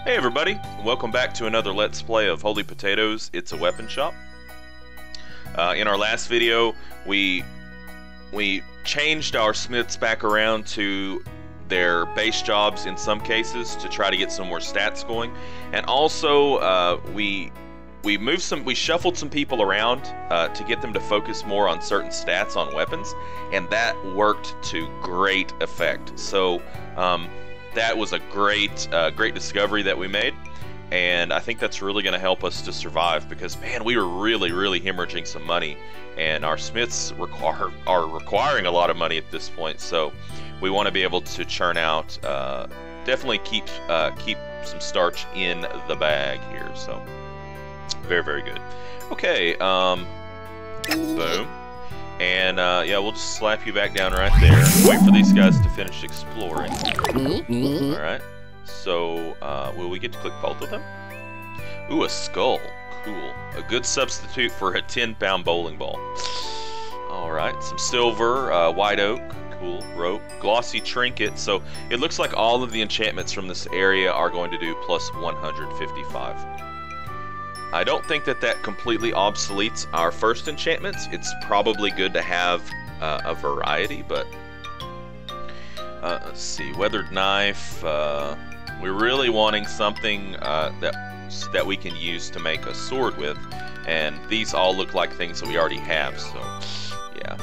Hey everybody, welcome back to another Let's Play of Holy Potatoes, It's a Weapon Shop. In our last video, we changed our smiths back around to their base jobs in some cases to try to get some more stats going. And also, we shuffled some people around to get them to focus more on certain stats on weapons, and that worked to great effect. So, that was a great discovery that we made, and I think that's really going to help us to survive because, man, we were really hemorrhaging some money, and our smiths are requiring a lot of money at this point. So we want to be able to churn out, definitely keep some starch in the bag here. So very good. Okay, boom. And yeah, we'll just slap you back down right there. Wait for these guys to finish exploring. Alright. So, will we get to click both of them? Ooh, a skull. Cool. A good substitute for a 10-pound bowling ball. Alright, some silver, white oak. Cool. Rope. Glossy trinket. So, it looks like all of the enchantments from this area are going to do plus 155. I don't think that completely obsoletes our first enchantments. It's probably good to have a variety, but let's see. Weathered knife. We're really wanting something that we can use to make a sword with, and these all look like things that we already have. So, yeah.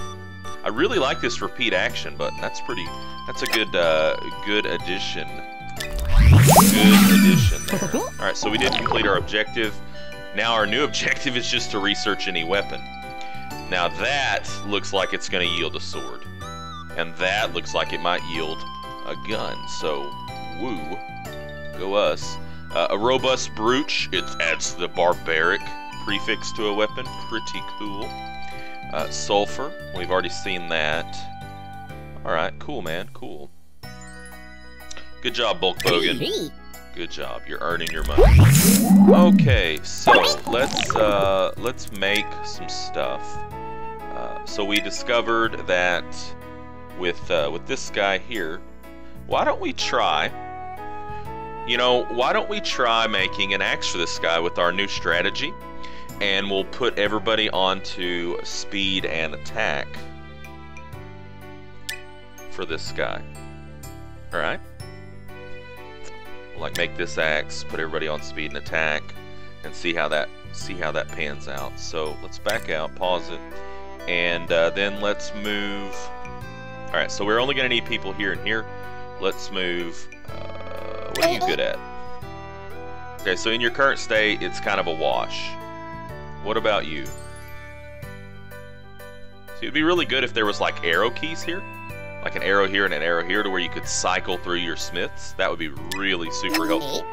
I really like this repeat action button. That's a good addition. Good addition there. All right, so we did complete our objective. Now our new objective is just to research any weapon. Now that looks like it's going to yield a sword. And that looks like it might yield a gun. So, woo. Go us. A robust brooch. It adds the barbaric prefix to a weapon. Pretty cool. Sulfur. We've already seen that. Alright, cool, man. Cool. Good job, Bulk Bogan. Good job. You're earning your money. Okay, so let's make some stuff. So we discovered that with this guy here, why don't we try making an axe for this guy with our new strategy, and we'll put everybody onto speed and attack for this guy. All right. Like make this axe, put everybody on speed and attack, and see how that pans out. So let's back out, pause it, and then let's move. All right, so we're only going to need people here and here. Let's move. What are you good at? Okay, so in your current state, it's kind of a wash. What about you? So it'd be really good if there was like arrow keys here. Like an arrow here and an arrow here to where you could cycle through your smiths. That would be really super helpful.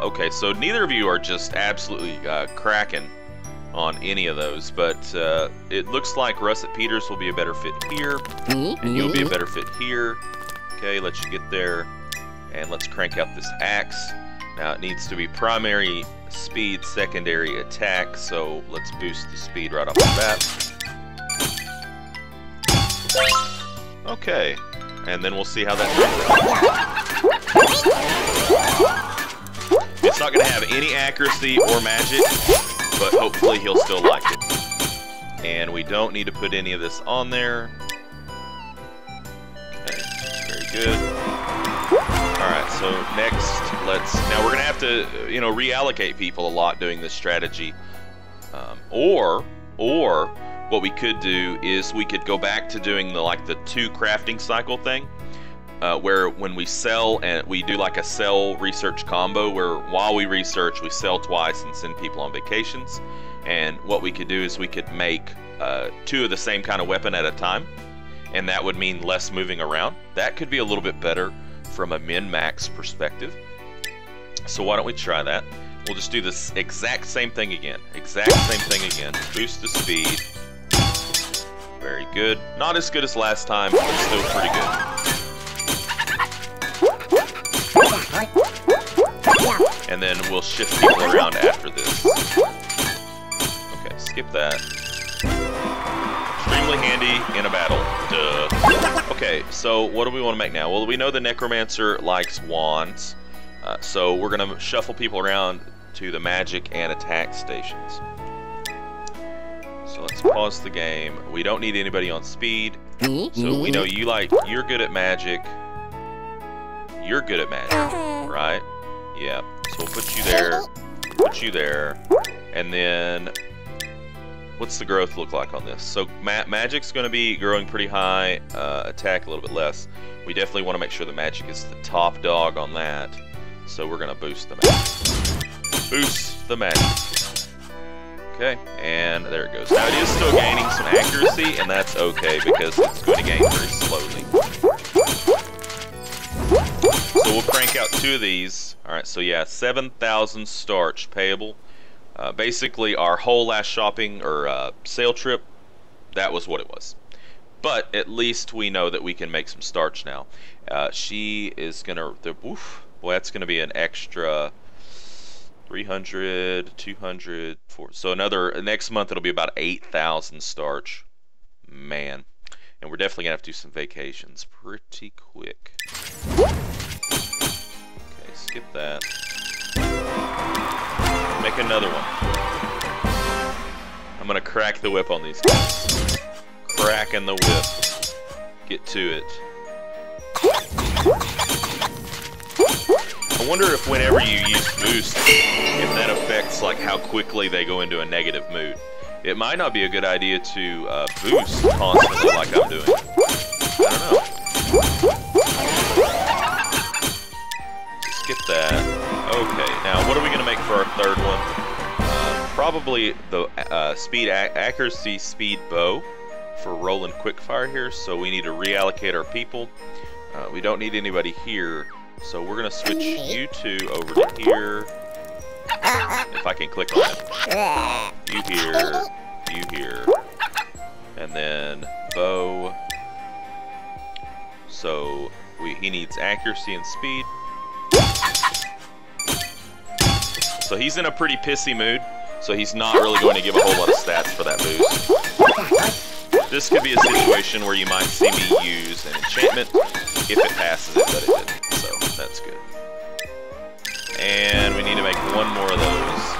Okay, so neither of you are just absolutely cracking on any of those, but it looks like Russet Peters will be a better fit here, and you'll be a better fit here. Okay, let's get there, and let's crank out this axe. Now it needs to be primary speed, secondary attack, so let's boost the speed right off the bat. Okay, and then we'll see how that turns out. It's not going to have any accuracy or magic, but hopefully he'll still like it. And we don't need to put any of this on there. Okay, very good. Alright, so next, now we're going to have to, reallocate people a lot doing this strategy. Or what we could do is we could go back to doing the 2 crafting cycle thing, where when we sell, and we do like a sell research combo where while we research we sell twice and send people on vacations. And what we could do is we could make 2 of the same kind of weapon at a time, and that would mean less moving around. That could be a little bit better from a min-max perspective. So why don't we try that? We'll just do this exact same thing again. Boost the speed. Very good. Not as good as last time, but still pretty good. And then we'll shift people around after this. Okay, skip that. Extremely handy in a battle. Duh. Okay, so what do we want to make now? Well, we know the Necromancer likes wands. So we're going to shuffle people around to the magic and attack stations. So let's pause the game. We don't need anybody on speed. So we know you're good at magic. You're good at magic, right? Yeah. So we'll put you there, and then what's the growth look like on this? So magic's going to be growing pretty high, attack a little bit less. We definitely want to make sure the magic is the top dog on that. So we're going to boost the magic. Boost the magic. Okay, and there it goes. Now it is still gaining some accuracy, and that's okay because it's going to gain very slowly. So we'll crank out 2 of these. Alright, so yeah, 7,000 starch payable. Basically, our whole last shopping or sale trip, that was what it was. But at least we know that we can make some starch now. She is going to... Boy, that's going to be an extra 300, 200, 400. So next month it'll be about 8,000 starch. Man. And we're definitely going to have to do some vacations pretty quick. Okay, skip that. Make another one. I'm going to crack the whip on these guys. Cracking the whip. Get to it. I wonder if whenever you use boost, if that affects like how quickly they go into a negative mood. It might not be a good idea to boost constantly like I'm doing. I don't know. Skip that. Okay, now what are we going to make for our third one? Probably the speed accuracy speed bow for rolling quickfire here. So we need to reallocate our people. We don't need anybody here. So we're going to switch you 2 over to here. If I can click on it. You here. And then bow. So he needs accuracy and speed. So he's in a pretty pissy mood. So he's not really going to give a whole lot of stats for that boost. This could be a situation where you might see me use an enchantment if it passes it, but it didn't. So that's good. And we need to make 1 more of those.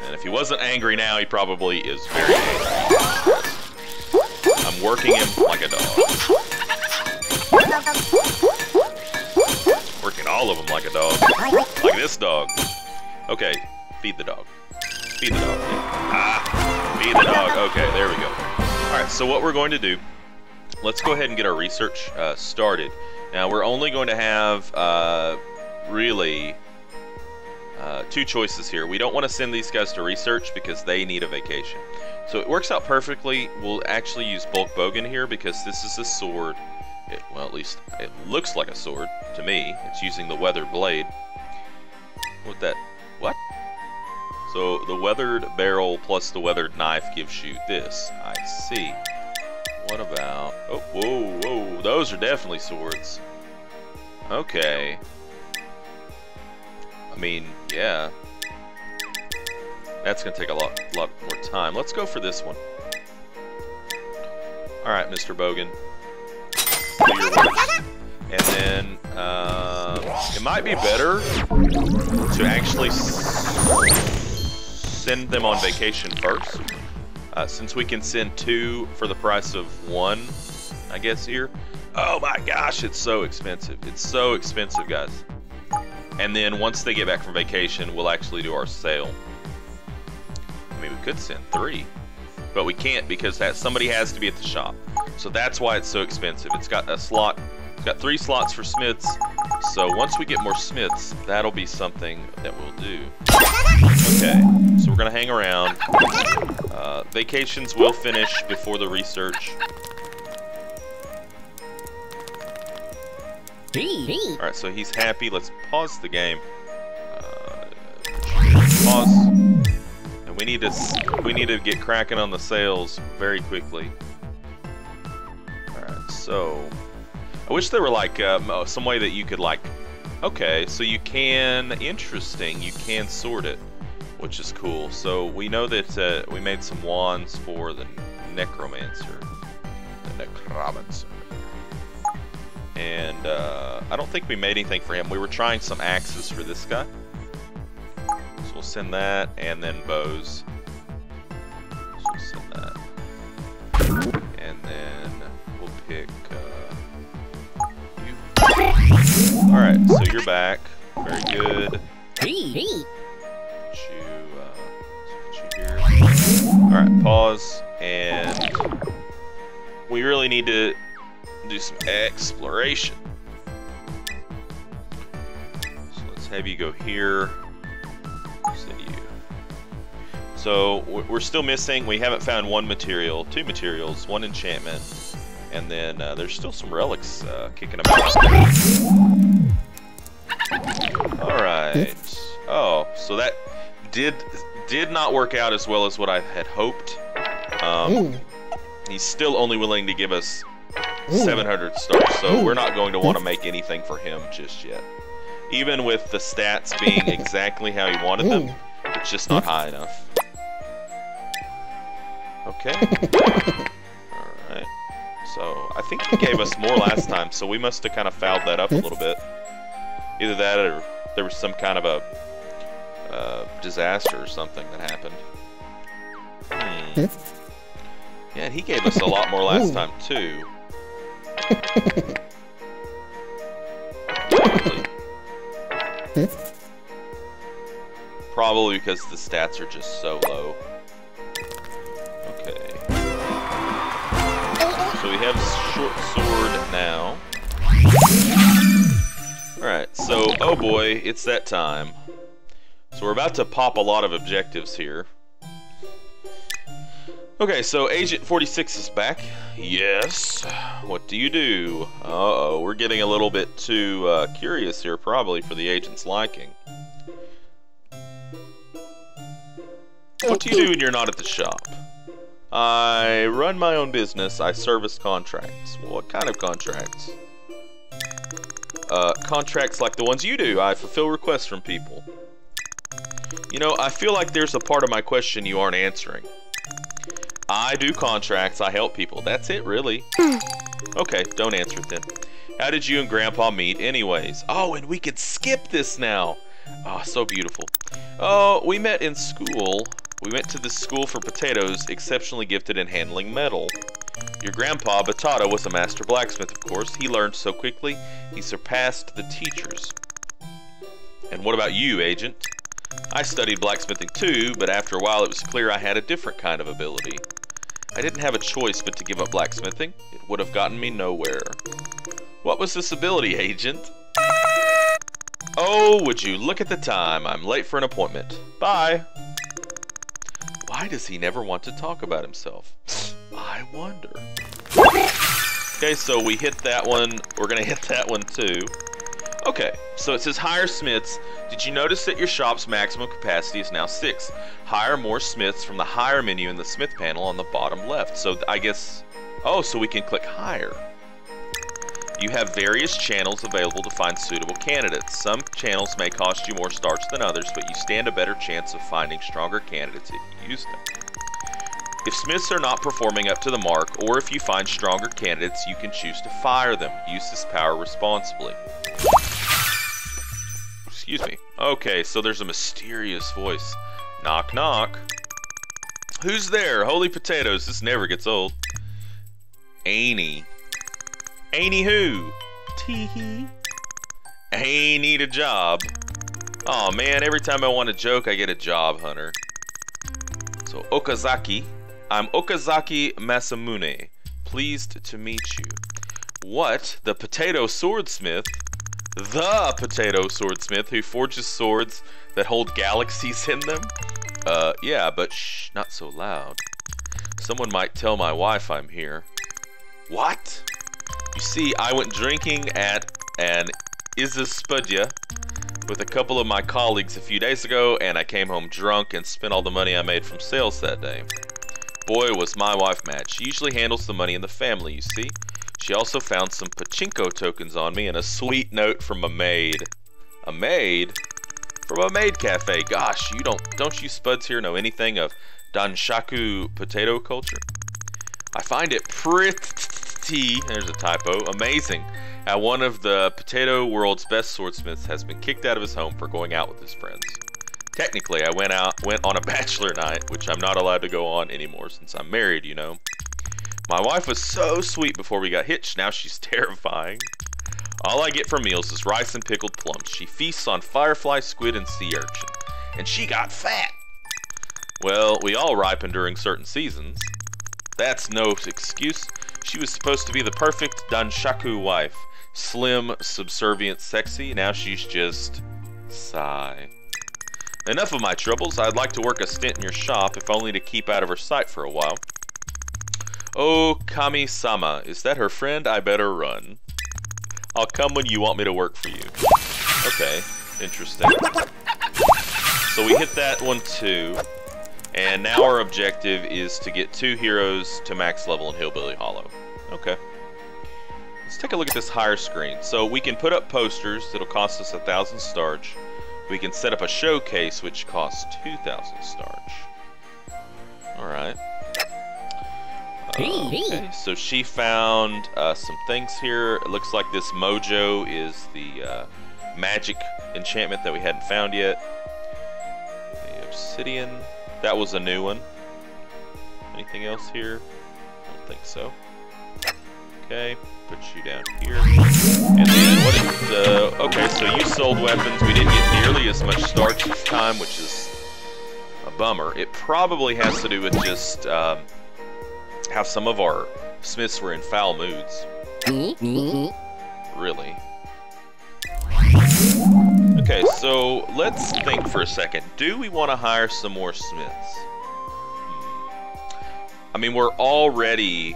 And if he wasn't angry now, he probably is very angry. I'm working him like a dog. Working all of them like a dog. Like this dog. Okay, feed the dog. Feed the dog. Ah, feed the dog. Okay, there we go. Alright, so what we're going to do, let's go ahead and get our research started. Now, we're only going to have, really, 2 choices here. We don't want to send these guys to research because they need a vacation. So it works out perfectly. We'll actually use bulk bogan here because this is a sword. Well, at least it looks like a sword to me. It's using the weathered blade. What? So the weathered barrel plus the weathered knife gives you this. I see. What about... Oh, whoa. Those are definitely swords. Okay. I mean, yeah. That's going to take a lot more time. Let's go for this one. Alright, Mr. Bogan. Do your worst. And then, it might be better to actually send them on vacation first. Since we can send 2 for the price of 1, I guess here. Oh my gosh, it's so expensive. It's so expensive, guys. And then once they get back from vacation, we'll actually do our sale. I mean, we could send 3, but we can't because somebody has to be at the shop. So that's why it's so expensive. It's got a slot. It's got 3 slots for smiths. So once we get more smiths, that'll be something that we'll do. Okay, so we're gonna hang around. Vacations will finish before the research. Alright, so he's happy. Let's pause the game. Pause. And we need to get cracking on the sales very quickly. Alright, so I wish there were like some way that you could like, okay, so you can, interesting, you can sort it, which is cool. So we know that we made some wands for the necromancer. The necromancer. And I don't think we made anything for him. We were trying some axes for this guy. So we'll send that, and then bows. So we'll send that. And then we'll pick you. Alright, so you're back. Very good. Put you here. Alright, pause. And we really need to do some exploration. So let's have you go here. Send you. So we're still missing. We haven't found one material, two materials, one enchantment, and then there's still some relics kicking about. All right. Oh, so that did not work out as well as what I had hoped. He's still only willing to give us 700 stars, so we're not going to want to make anything for him just yet. Even with the stats being exactly how he wanted them, it's just not high enough. Okay. Alright. So, I think he gave us more last time, so we must have kind of fouled that up a little bit. Either that or there was some kind of a disaster or something that happened. Yeah, and he gave us a lot more last time, too. Probably because the stats are just so low. Okay. So we have short sword now. Alright, so, oh boy, it's that time. So we're about to pop a lot of objectives here. Okay, so Agent 46 is back. Yes. What do you do? Uh-oh, we're getting a little bit too curious here, probably, for the agent's liking. What do you do when you're not at the shop? I run my own business. I service contracts. Well, what kind of contracts? Contracts like the ones you do. I fulfill requests from people. You know, I feel like there's a part of my question you aren't answering. I do contracts, I help people. That's it, really. Okay, don't answer it then. How did you and Grandpa meet anyways? Oh, and we could skip this now. Oh, so beautiful. Oh, we met in school. We went to this school for potatoes, exceptionally gifted in handling metal. Your grandpa, Batata, was a master blacksmith, of course. He learned so quickly, he surpassed the teachers. And what about you, Agent? I studied blacksmithing too, but after a while it was clear I had a different kind of ability. I didn't have a choice but to give up blacksmithing. It would have gotten me nowhere. What was this ability, Agent? Oh, would you look at the time. I'm late for an appointment. Bye. Why does he never want to talk about himself? I wonder. Okay, so we hit that one. We're going to hit that one too. Okay, so it says hire smiths. Did you notice that your shop's maximum capacity is now 6? Hire more smiths from the hire menu in the smith panel on the bottom left. So I guess, oh, so we can click hire. You have various channels available to find suitable candidates. Some channels may cost you more stars than others, but you stand a better chance of finding stronger candidates if you use them. If smiths are not performing up to the mark, or if you find stronger candidates, you can choose to fire them. Use this power responsibly. Excuse me. Okay, so there's a mysterious voice. Knock, knock. Who's there? Holy potatoes. This never gets old. Annie. Annie who? Tee-hee. I need a job. Oh man, every time I want a joke, I get a job hunter. So, Okazaki. I'm Okazaki Masamune. Pleased to meet you. What? The potato swordsmith? The potato swordsmith who forges swords that hold galaxies in them? Yeah, but shh, not so loud. Someone might tell my wife I'm here. What? You see, I went drinking at an Izaspudia with a couple of my colleagues a few days ago, and I came home drunk and spent all the money I made from sales that day. Boy, was my wife mad. She usually handles the money in the family, you see. She also found some pachinko tokens on me and a sweet note from a maid. A maid? From a maid cafe. Gosh, don't you spuds here know anything of Danshaku potato culture? I find it T, there's a typo, amazing how one of the potato world's best swordsmiths has been kicked out of his home for going out with his friends. Technically, I went on a bachelor night, which I'm not allowed to go on anymore since I'm married, you know. My wife was so sweet before we got hitched, now she's terrifying. All I get for meals is rice and pickled plums. She feasts on firefly, squid, and sea urchin. And she got fat! Well, we all ripen during certain seasons. That's no excuse. She was supposed to be the perfect danshaku wife. Slim, subservient, sexy. Now she's just... sigh. Enough of my troubles. I'd like to work a stint in your shop, if only to keep out of her sight for a while. Oh, Kami-sama, is that her friend? I better run. I'll come when you want me to work for you. Okay, interesting. So we hit that one too. And now our objective is to get 2 heroes to max level in Hillbilly Hollow. Okay. Let's take a look at this higher screen. So we can put up posters that'll cost us 1,000 starch. We can set up a showcase which costs 2,000 starch. Alright. Okay, so she found some things here. It looks like this mojo is the magic enchantment that we hadn't found yet. The obsidian. That was a new one. Anything else here? I don't think so. Okay, put you down here. And then what is okay, so you sold weapons. We didn't get nearly as much starch this time, which is a bummer. It probably has to do with just how some of our smiths were in foul moods. Really. Okay, so let's think for a second. Do we want to hire some more smiths? I mean, we're already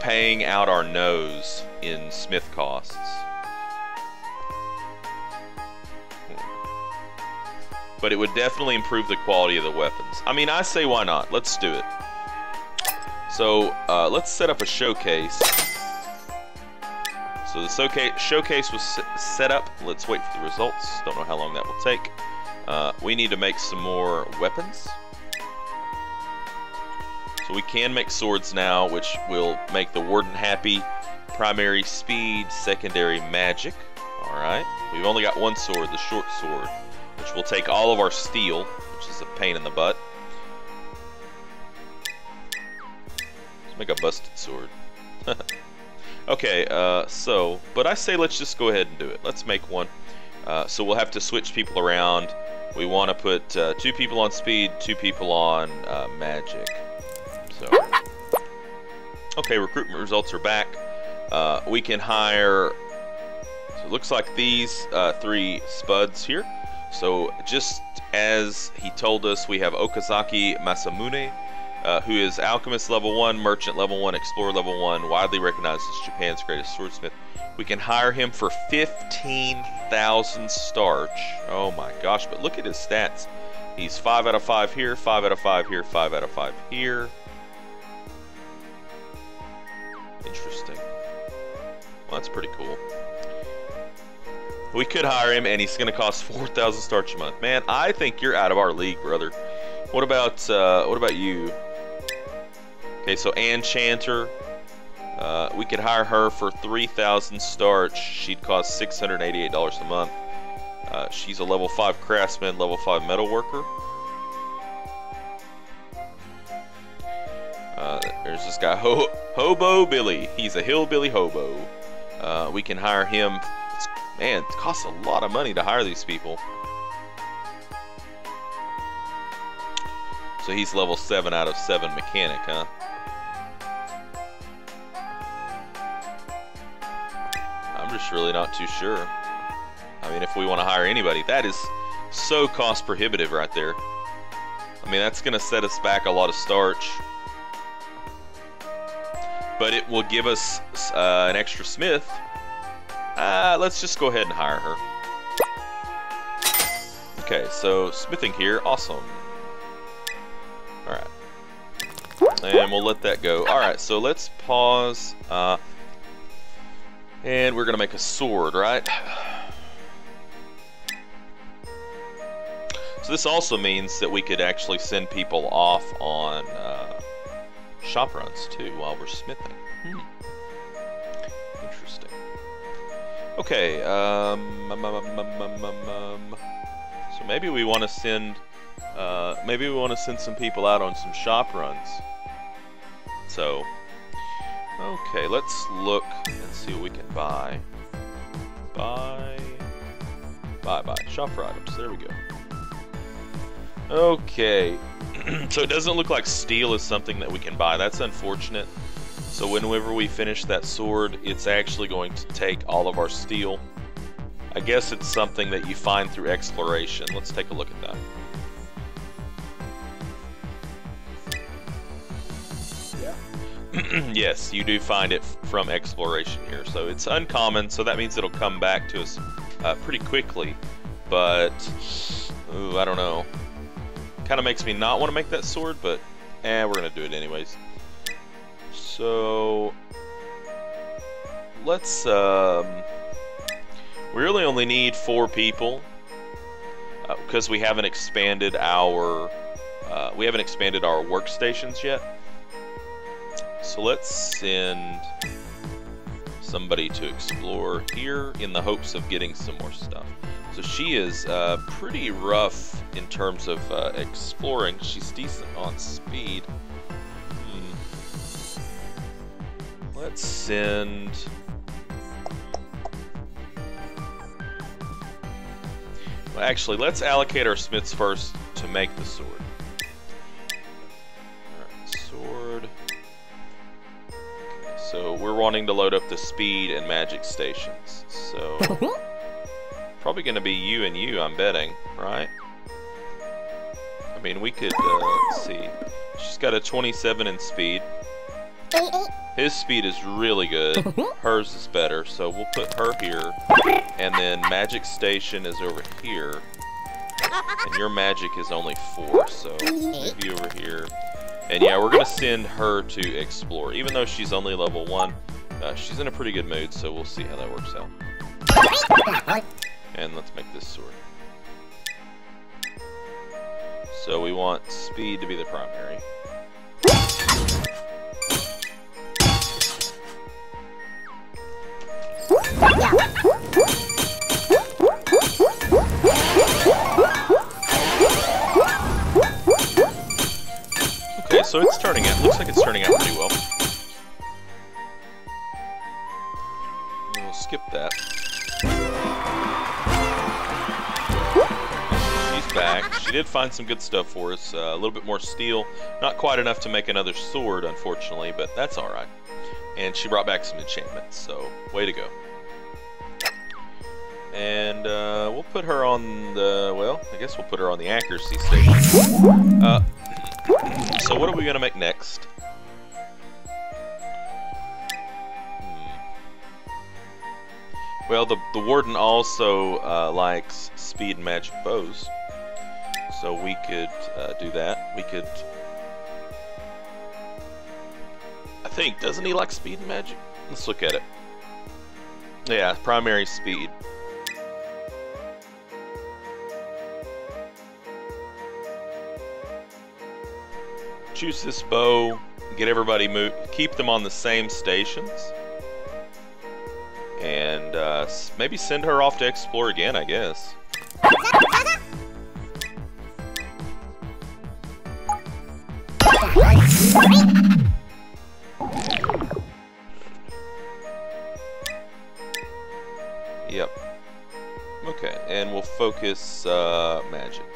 paying out our nose in smith costs. But it would definitely improve the quality of the weapons. I mean, I say why not? Let's do it. So, let's set up a showcase. So the showcase was set up. Let's wait for the results. Don't know how long that will take. We need to make some more weapons. So we can make swords now, which will make the warden happy. Primary speed, secondary magic. Alright. We've only got one sword, the short sword, which will take all of our steel, which is a pain in the butt. Let's make a busted sword. Okay, but I say let's just go ahead and do it. Let's make one. So we'll have to switch people around. We want to put 2 people on speed, 2 people on magic. So, okay, recruitment results are back. We can hire, so it looks like these 3 spuds here. So just as he told us, we have Okazaki Masamune, who is Alchemist level 1, Merchant level 1, Explorer level 1, widely recognized as Japan's greatest swordsmith. We can hire him for 15,000 starch. Oh my gosh, but look at his stats. He's 5 out of 5 here, 5 out of 5 here, 5 out of 5 here. Interesting. Well, that's pretty cool. We could hire him, and he's going to cost 4,000 starch a month. Man, I think you're out of our league, brother. What about you? Okay, so Ann Chanter, we could hire her for 3,000 starch. She'd cost $688 a month. She's a level 5 craftsman, level 5 metalworker. There's this guy, Hobo Billy. He's a hillbilly hobo. We can hire him. Man, it costs a lot of money to hire these people. So he's level 7 out of 7 mechanic, huh? I'm just really not too sure. I mean, if we want to hire anybody, that is so cost prohibitive right there. I mean, that's going to set us back a lot of starch. But it will give us an extra smith. Let's just go ahead and hire her. Okay, so smithing here, awesome. Alright. And we'll let that go. Alright, so let's pause. And we're going to make a sword, right? So this also means that we could actually send people off on shop runs too while we're smithing. Interesting. Okay, so maybe we want to send some people out on some shop runs. So, okay, let's look and see what we can buy. Buy shop for items. There we go. Okay, so it doesn't look like steel is something that we can buy. That's unfortunate. So whenever we finish that sword, it's actually going to take all of our steel. I guess it's something that you find through exploration. Let's take a look at that. Yes, you do find it from exploration here. So it's uncommon, so that means it'll come back to us pretty quickly. But, ooh, I don't know. Kind of makes me not want to make that sword, but we're going to do it anyways. So, let's, we really only need 4 people, because we haven't expanded our workstations yet. So let's send somebody to explore here in the hopes of getting some more stuff. So she is pretty rough in terms of exploring. She's decent on speed. Let's send... Well, actually, let's allocate our smiths first to make the sword. Alright, sword. Okay, so we're wanting to load up the speed and magic stations. So, probably going to be you and you, I'm betting, right? I mean, we could, let's see. She's got a 27 in speed. His speed is really good. Hers is better, so we'll put her here. And then magic station is over here. And your magic is only 4, so move you over here. And yeah, we're gonna send her to explore. Even though she's only level 1, she's in a pretty good mood, so we'll see how that works out. And let's make this sword. So we want speed to be the primary. Okay, so it's turning out, looks like it's turning out pretty well. We'll skip that. She's back. She did find some good stuff for us. A little bit more steel. Not quite enough to make another sword, unfortunately, but that's alright. And she brought back some enchantments, so way to go. And we'll put her on the, well, I guess we'll put her on the accuracy station. So what are we going to make next? Well, the warden also likes speed and magic bows. So we could do that. We could... I think, doesn't he like speed and magic? Let's look at it. Yeah, primary speed. Choose this bow, get everybody move, keep them on the same stations, and maybe send her off to explore again, I guess. Yep. Okay, and we'll focus magic.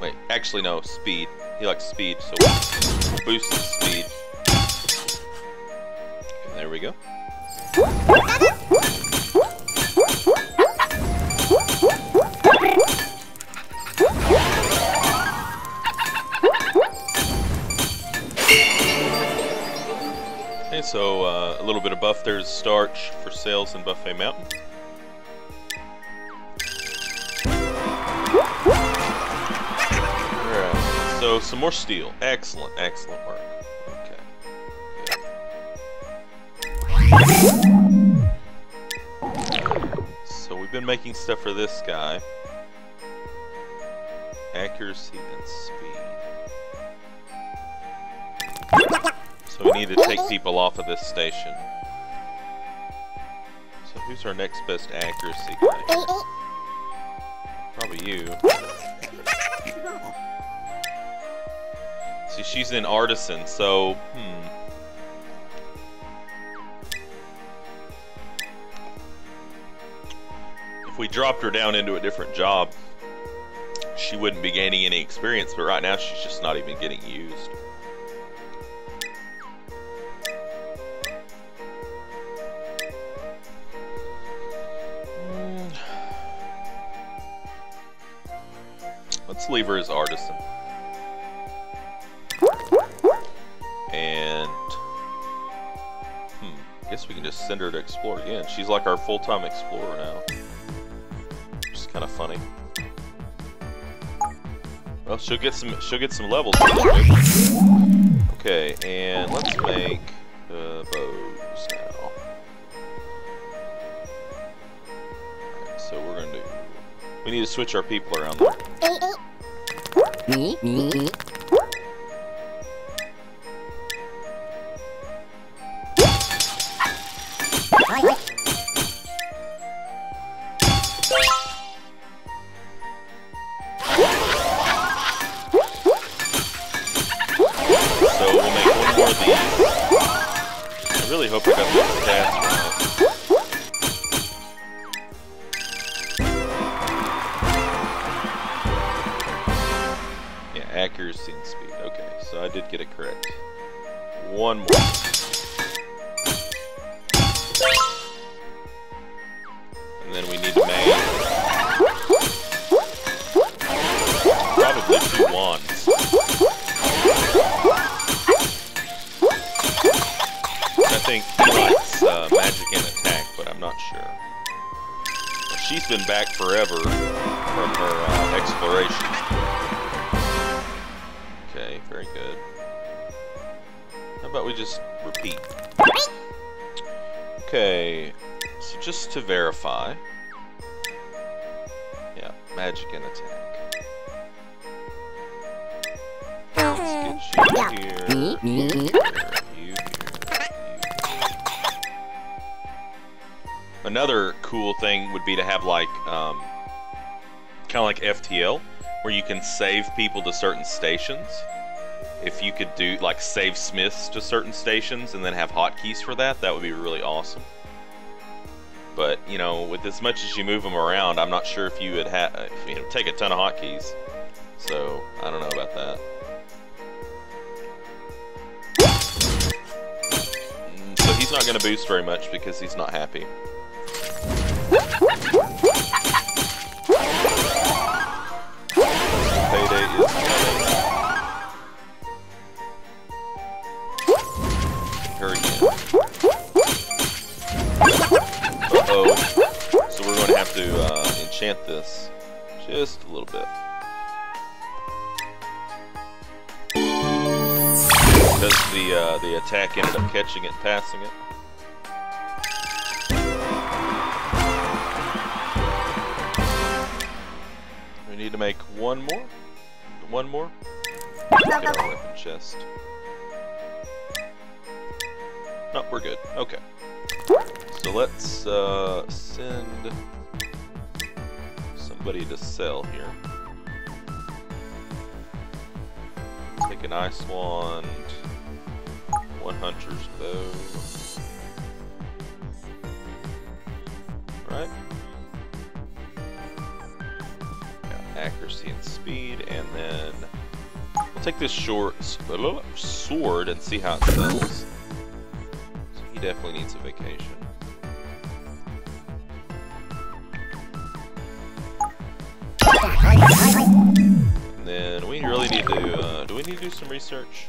Wait, actually no, speed. He likes speed, so we'll boost his speed. Okay, there we go. Okay, so a little bit of buff. There's starch for sales in Buffet Mountain. So, some more steel. Excellent, excellent work. Okay. So, we've been making stuff for this guy. Accuracy and speed. So we need to take people off of this station. So who's our next best accuracy guy here? Probably you. See, she's in artisan, so if we dropped her down into a different job, she wouldn't be gaining any experience, but right now she's just not even getting used. Let's leave her as artisan. And I guess we can just send her to explore again. She's like our full-time explorer now. Which is kind of funny. Well, she'll get some levels. Okay, and let's make bows now. Alright, so we're gonna do. We need to switch our people around though. So we'll make one more of these. I really hope I got the stats right. Accuracy and speed. Okay, so I did get it correct. One more. And then we need to make probably 2 wands. I think he likes magic and attack, but I'm not sure. She's been back forever from her exploration. Okay, very good. How about we just repeat? Okay, so just to verify. Yeah, magic and attack. Let's get you here, you here. Another cool thing would be to have like, kind of like FTL, where you can save people to certain stations. If you could do like save smiths to certain stations and then have hotkeys for that, that would be really awesome. But you know, with as much as you move them around, I'm not sure if you would have, take a ton of hotkeys. So I don't know about that. So he's not going to boost very much because he's not happy. Payday is coming. Her again. Uh-oh. So we're going to have to enchant this just a little bit. Because the attack ended up catching it and passing it. We need to make one more. One more. Look at our weapon chest. No, we're good. Okay. So let's send somebody to sell here. Take an ice wand, 1 hunter's bow. Right? Got accuracy and speed, and then we'll take this sword and see how it sells. He definitely needs a vacation. And then we really need to, do we need to do some research?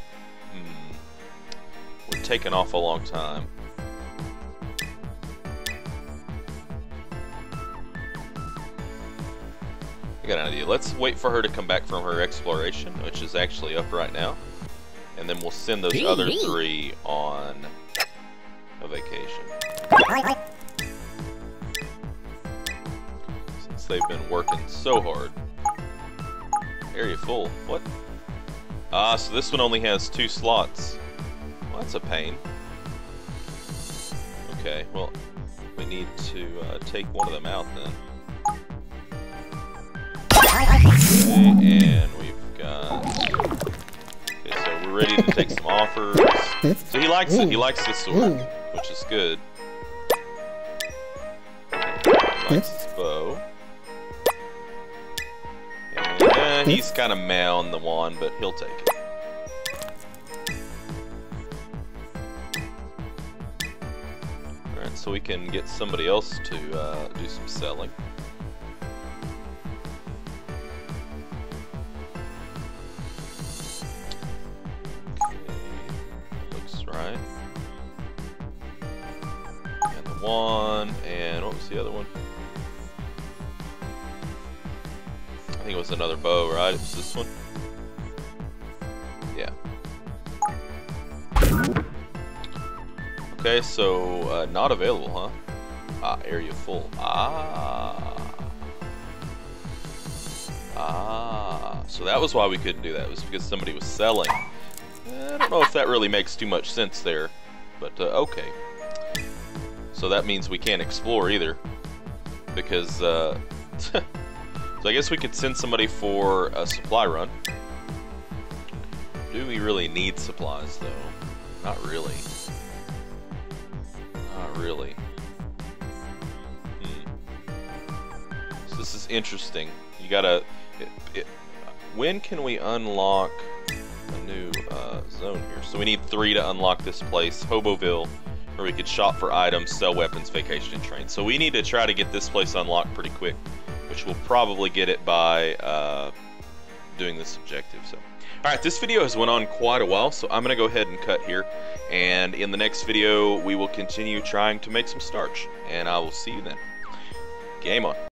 We're taking off a long time. I got an idea. Let's wait for her to come back from her exploration, which is actually up right now. And then we'll send those other 3 on a vacation. Since they've been working so hard. Area full. What? Ah, so this one only has 2 slots. Well, that's a pain. Okay, well, we need to take one of them out then. Okay, and we've got... Okay, so we're ready to take some offers. So he likes it. He likes this sword, which is good. He likes his bow. And he's kind of meh on the wand, but he'll take it. Alright, so we can get somebody else to do some selling. Right. And the one, and what was the other one? I think it was another bow, right? It was this one? Yeah. Okay, so not available, huh? Ah, area full. So that was why we couldn't do that. It was because somebody was selling. I don't know if that really makes too much sense there, but okay. So that means we can't explore either, because so I guess we could send somebody for a supply run. Do we really need supplies though? Not really. Not really. So this is interesting. You gotta... when can we unlock a new zone here? So we need 3 to unlock this place, Hoboville, where we could shop for items, sell weapons, vacation, and train. So we need to try to get this place unlocked pretty quick, which we'll probably get it by doing this objective. So, alright, this video has went on quite a while, so I'm going to go ahead and cut here, and in the next video we will continue trying to make some starch, and I will see you then. Game on.